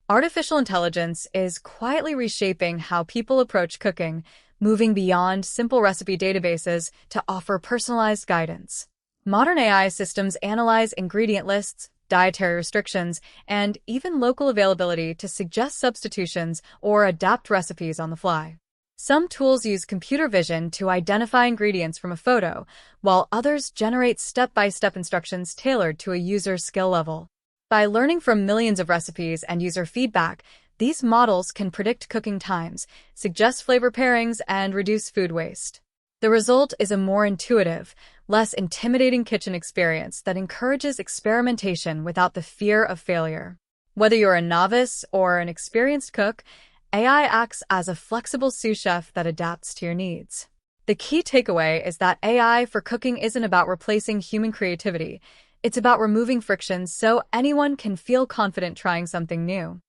Artificial intelligence is quietly reshaping how people approach cooking, moving beyond simple recipe databases to offer personalized guidance. Modern AI systems analyze ingredient lists, dietary restrictions, and even local availability to suggest substitutions or adapt recipes on the fly. Some tools use computer vision to identify ingredients from a photo, while others generate step-by-step instructions tailored to a user's skill level. By learning from millions of recipes and user feedback, these models can predict cooking times, suggest flavor pairings, and reduce food waste. The result is a more intuitive, less intimidating kitchen experience that encourages experimentation without the fear of failure. Whether you're a novice or an experienced cook, AI acts as a flexible sous chef that adapts to your needs. The key takeaway is that AI for cooking isn't about replacing human creativity. It's about removing friction so anyone can feel confident trying something new.